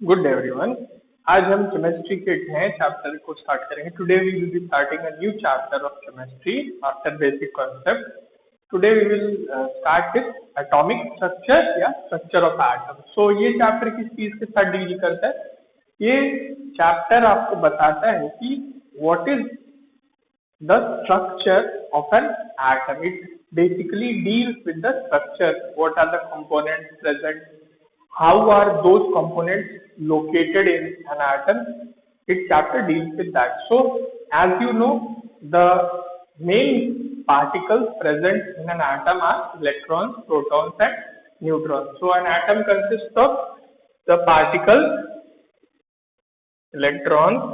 Good everyone. आज हम chemistry के नए चैप्टर को स्टार्ट करेंगे। Today we will be starting a new chapter of chemistry after basic concept. Today we will start with atomic structure या structure of atom. So ये chapter किस चीज के साथ डील करता है? ये चैप्टर आपको बताता है कि what is the structure of an atom. It basically deals with the structure. What are the components present? How are those components located in an atom? Its chapter deals with that. So, as you know, the main particles present in an atom are electrons, protons, and neutrons. So, an atom consists of the particles, electrons,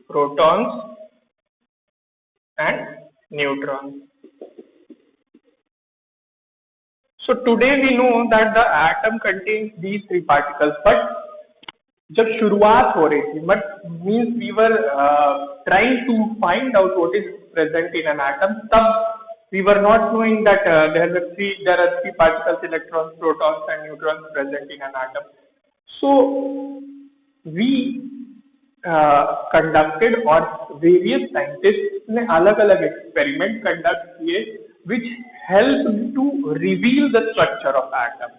protons and neutrons. So today we know that the atom contains these three particles. But जब शुरुआत हो रही थी, but means we were trying to find out what is present in an atom. तब we were not knowing that there are three particles, electrons, protons and neutrons present in an atom. So we conducted और various scientists ने अलग अलग experiment conduct किए which helped to reveal the structure of atom.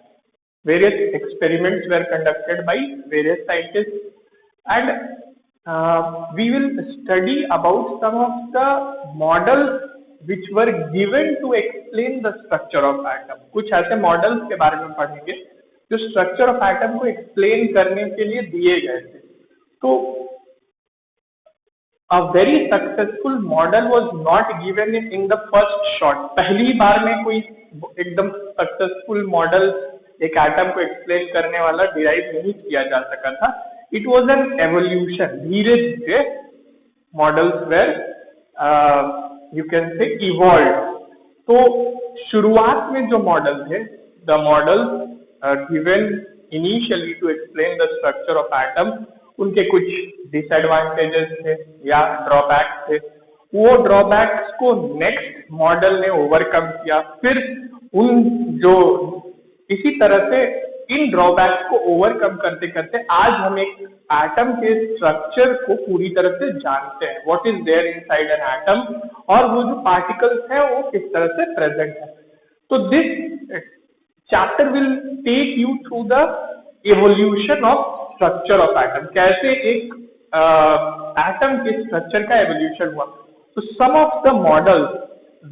Various experiments were conducted by various scientists and we will study about some of the models which were given to explain the structure of atom. कुछ ऐसे models के बारे में पढ़ेंगे जो structure of atom को explain करने के लिए दिए गए थे। तो a very successful model was not given in the first shot. पहली बार में कोई एकदम सक्सेसफुल मॉडल एक एटम को एक्सप्लेन करने वाला डिराइव नहीं किया जा सका था। It was an evolution. धीरे धीरे models were you can say evolve. तो शुरुआत में जो मॉडल थे, the model given initially to explain the structure of atom, उनके कुछ डिसएडवांटेजेस थे या ड्रॉबैक्स थे। वो ड्रॉबैक्स को नेक्स्ट मॉडल ने ओवरकम किया। फिर उन जो इसी तरह से इन ड्रॉबैक्स को ओवरकम करते करते आज हम एक एटम के स्ट्रक्चर को पूरी तरह से जानते हैं। What is there inside an atom, और वो जो पार्टिकल्स हैं वो किस तरह से प्रेजेंट है। तो this chapter will take you through the evolution of structure of atom. कैसे एक एटम के स्ट्रक्चर का एवोल्यूशन हुआ। तो some of the models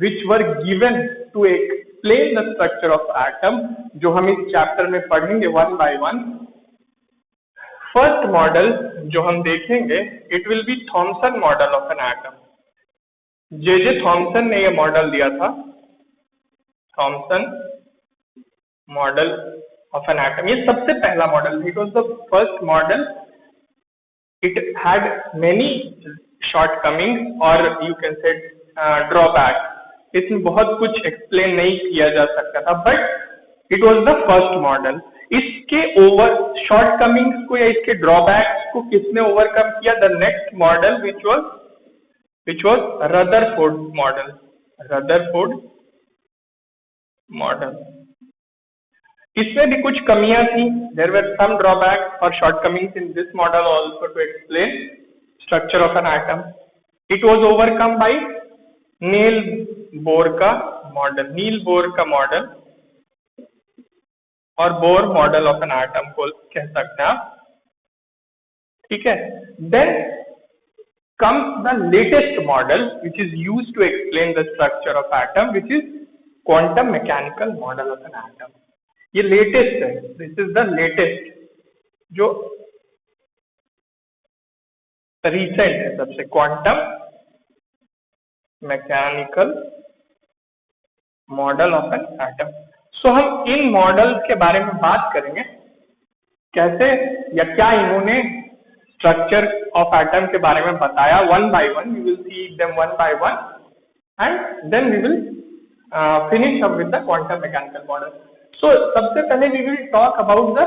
which were given to explain the structure of atom, जो हम इस चैप्टर में पढ़ेंगे one by one. First model जो हम देखेंगे, it will be Thomson model of an atom. J Thomson ने यह मॉडल दिया था, Thomson model of an atom. ये सबसे पहला model, it was the first model. It had many shortcomings or you can say drawbacks. इसमें बहुत कुछ एक्सप्लेन नहीं किया जा सकता था, but it was the first model. इसके ओवर शॉर्टकमिंग्स को या इसके ड्रॉबैक्स को किसने ओवरकम किया? The next model which was Rutherford model. Rutherford model, इसमें भी कुछ कमियां थी। देयर वर सम ड्रॉबैक्स और shortcomings in this model also to explain structure of an atom. It was overcome by Niels Bohr का model. Niels Bohr का model और Bohr model of an atom को कह सकते हैं आप, ठीक है। Then comes the latest model which is used to explain the structure of atom, which is quantum mechanical model of an atom. ये लेटेस्ट है, दिस इज द लेटेस्ट, जो रिसेंट है सबसे, quantum mechanical model of an atom. So हम इन model के बारे में बात करेंगे, कैसे या क्या इन्होंने स्ट्रक्चर ऑफ एटम के बारे में बताया। One by one we will see them one by one and then we will finish up with the quantum mechanical model. So, सबसे पहले we will talk about the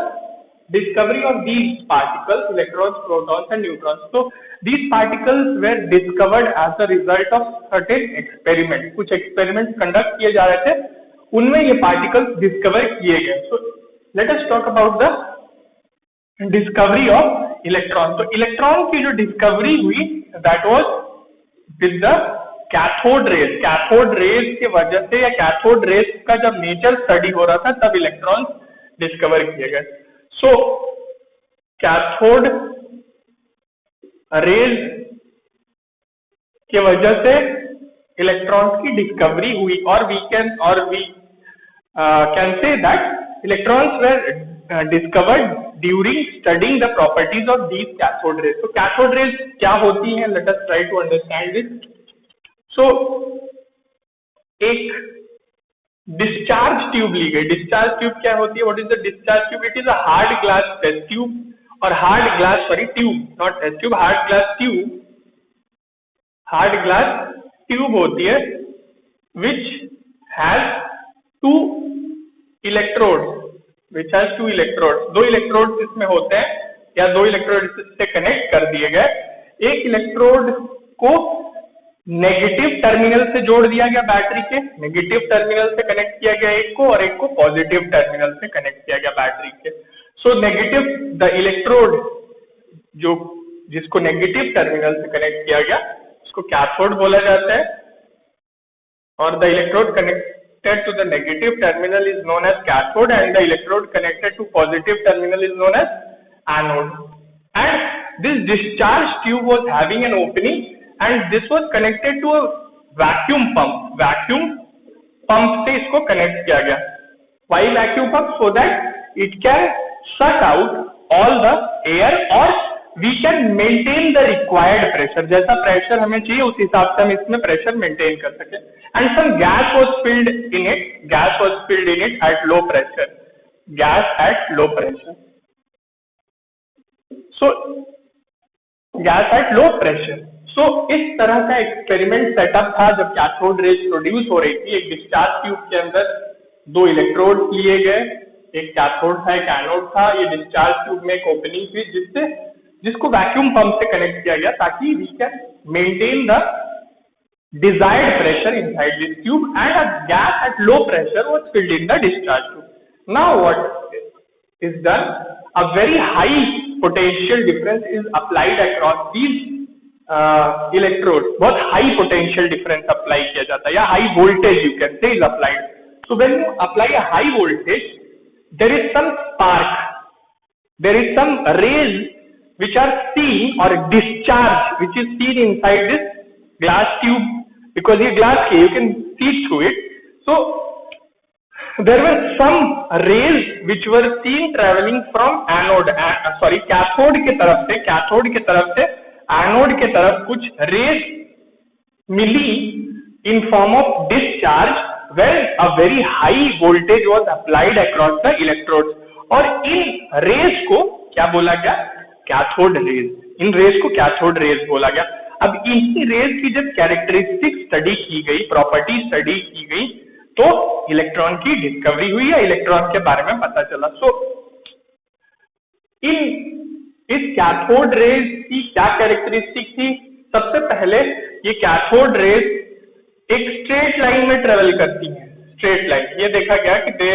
discovery of these particles, electrons, protons and neutrons. So, these particles were discovered as a result of certain experiments. कुछ experiments conduct किए जा रहे थे उनमें ये particles discover किए गए। So let us talk about the discovery of electron. तो इलेक्ट्रॉन की जो डिस्कवरी हुई that was with the cathode rays. Cathode rays के वजह से या कैथोड रेज का जब नेचर स्टडी हो रहा था तब इलेक्ट्रॉन डिस्कवर किए गए। सो कैथोड रेज के वजह से इलेक्ट्रॉन्स की डिस्कवरी हुई और we can say that electrons were discovered during studying the properties of these cathode rays. तो कैथोड रेज क्या होती हैं, let us try to understand this. So एक डिस्चार्ज ट्यूब ली गई। डिस्चार्ज ट्यूब क्या होती है, what is the discharge tube? It is a hard glass test tube और hard glass tube, not test tube, hard glass tube. Hard glass tube होती है which has two electrodes, दो electrode इसमें होते हैं या दो इलेक्ट्रोड से कनेक्ट कर दिए गए। एक इलेक्ट्रोड को नेगेटिव टर्मिनल से जोड़ दिया गया बैटरी के, नेगेटिव टर्मिनल से कनेक्ट किया गया एक को, और एक को पॉजिटिव टर्मिनल से कनेक्ट किया गया बैटरी के। सो नेगेटिव द इलेक्ट्रोड जो जिसको नेगेटिव टर्मिनल से कनेक्ट किया गया उसको कैथोड बोला जाता है, और the electrode connected to the negative terminal is known as cathode and the electrode connected to positive terminal is known as anode. And this discharge tube was having an opening and this was connected to a vacuum pump. Vacuum pump से इसको connect किया गया। Why vacuum pump? So that it can suck out all the air or we can maintain the required pressure। जैसा pressure हमें चाहिए उस हिसाब से हम इसमें प्रेशर मेंटेन कर सके। And some gas was filled in it. Gas was filled in it at low pressure. Gas at low pressure. So gas at low pressure. So इस तरह का एक्सपेरिमेंट सेटअप था जब कैथोड रेज प्रोड्यूस हो रही थी। एक डिस्चार्ज ट्यूब के अंदर दो इलेक्ट्रोड लिए गए, एक कैथोड था एक एनोड था। ये डिस्चार्ज ट्यूब में एक ओपनिंग थी जिसको वैक्यूम पंप से कनेक्ट किया गया ताकि we can maintain the desired pressure inside this tube and a gas at low pressure was filled in the discharge tube. Now what is done? A very high potential difference is applied across these electrodes. बहुत high potential difference apply किया जाता है या high voltage you can say is applied. So when you apply a high voltage, there is some spark, there is some rays which are seen or discharge which is seen inside this glass tube. Because ये glass है, you can see through it. So there were some rays which were seen traveling from cathode के तरफ से anode के तरफ कुछ rays मिली in form of discharge when a very high voltage was applied across the electrodes. और इन rays को क्या बोला गया? Cathode rays. इन रेज को कैथोड रेज बोला गया। अब इन्हीं रेज की जब कैरेक्टरिस्टिक स्टडी की गई, प्रॉपर्टी स्टडी की गई, तो इलेक्ट्रॉन की डिस्कवरी हुई या इलेक्ट्रॉन के बारे में पता चला। सो इस कैथोड रेज की क्या कैरेक्टरिस्टिक थी? सबसे पहले ये कैथोड रेज एक स्ट्रेट लाइन में ट्रेवल करती है। स्ट्रेट लाइन, ये देखा गया कि they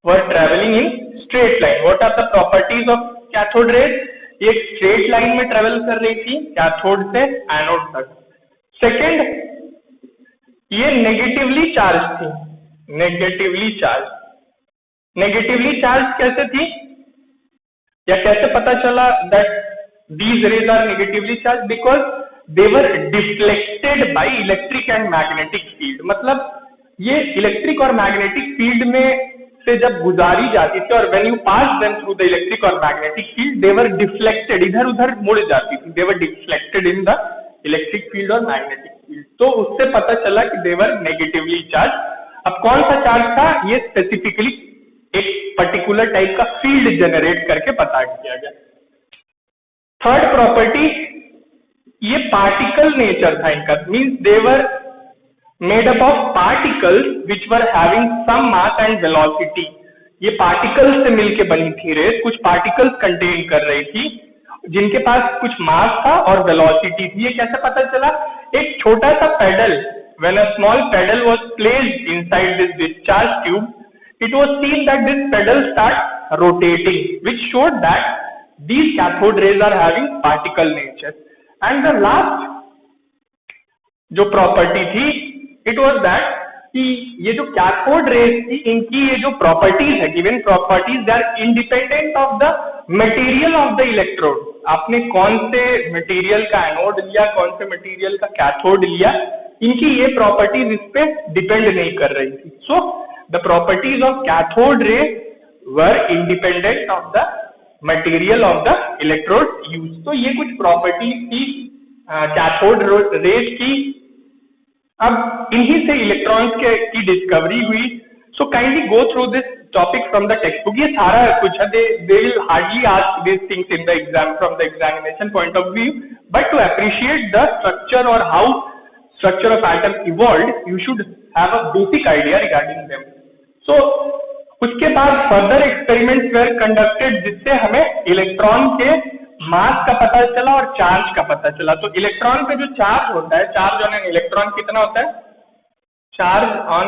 were travelling in straight line. What are the properties of cathode rays? एक स्ट्रेट लाइन में ट्रेवल कर रही थी कैथोड से एनोड तक। सेकेंड, ये नेगेटिवली चार्ज थी। नेगेटिवली चार्ज कैसे थी या कैसे पता चला that these rays are negatively charge? Because they were deflected by electric and magnetic field. मतलब ये इलेक्ट्रिक और मैग्नेटिक फील्ड में से जब गुजारी जाती थी और when you pass them through the electric और magnetic field they were deflected, इधर उधर मुड़ जाती थी। They were deflected in the electric field और मैग्नेटिक फील्ड। तो उससे पता चला कि दे वर नेगेटिवली चार्ज। अब कौन सा चार्ज था? ये स्पेसिफिकली एक पर्टिकुलर टाइप का फील्ड जनरेट करके पता किया गया। थर्ड प्रॉपर्टी, ये पार्टिकल नेचर था इनका। Means they were made up of particles which were having some mass and velocity। ये पार्टिकल्स से मिलके बनी थी रेस। कुछ पार्टिकल्स कंटेन कर रही थी जिनके पास कुछ मास था और वेलोसिटी थी। ये कैसे पता चला? एक छोटा सा pedal when a small pedal was placed inside this discharge tube, it was seen that this pedal start rotating, which showed that these cathode rays are having particle nature. And the last जो property थी, it was that कि ये जो cathode rays थी, इनकी ये जो properties है, given properties, they are independent of the material of the electrode. आपने कौन से मटेरियल का एनोड लिया, कौन से मटेरियल का कैथोड लिया, इनकी ये प्रॉपर्टीज इस पे डिपेंड नहीं कर रही थी. So the properties of cathode ray were independent of the material of the electrode use. तो ये कुछ प्रॉपर्टीज थी कैथोड रेज की. अब इन्हीं से इलेक्ट्रॉन्स की डिस्कवरी हुई. So kindly go through this topic from the text book. ये सारा कुछ है, they will hardly ask this things in the exam from the examination point of view, but to appreciate the structure और how structure of atom evolved, you should have a basic idea regarding them. So उसके बाद further experiments where conducted, जिससे हमें electron के मास का पता चला और चार्ज का पता चला. तो इलेक्ट्रॉन पे जो चार्ज होता है, चार्ज ऑन एन इलेक्ट्रॉन कितना होता है? चार्ज ऑन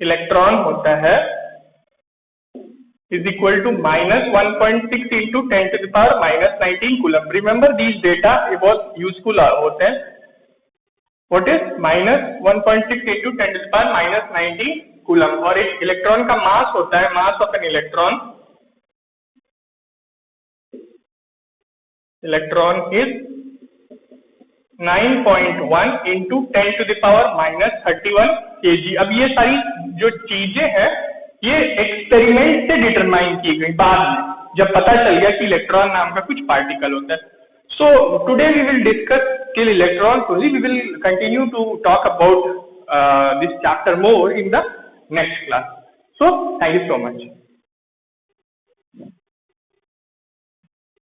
इलेक्ट्रॉन होता है is equal to -1.6 into 10⁻⁻19 coulomb. Remember these data, ये बहुत यूजफुल होते हैं. What is -1.6 into 10⁻⁻19 coulomb. और एक इलेक्ट्रॉन का मास होता है, mass of an electron is 9.1 into 10⁻⁻31 kg. अब ये सारी जो चीजें हैं, ये एक्सपेरिमेंट से डिटरमाइन की गई बाद में, जब पता चल गया कि इलेक्ट्रॉन नाम का कुछ पार्टिकल होता है. So today we will discuss till electron only. We will continue to talk about this chapter more in the next class. So thank you so much.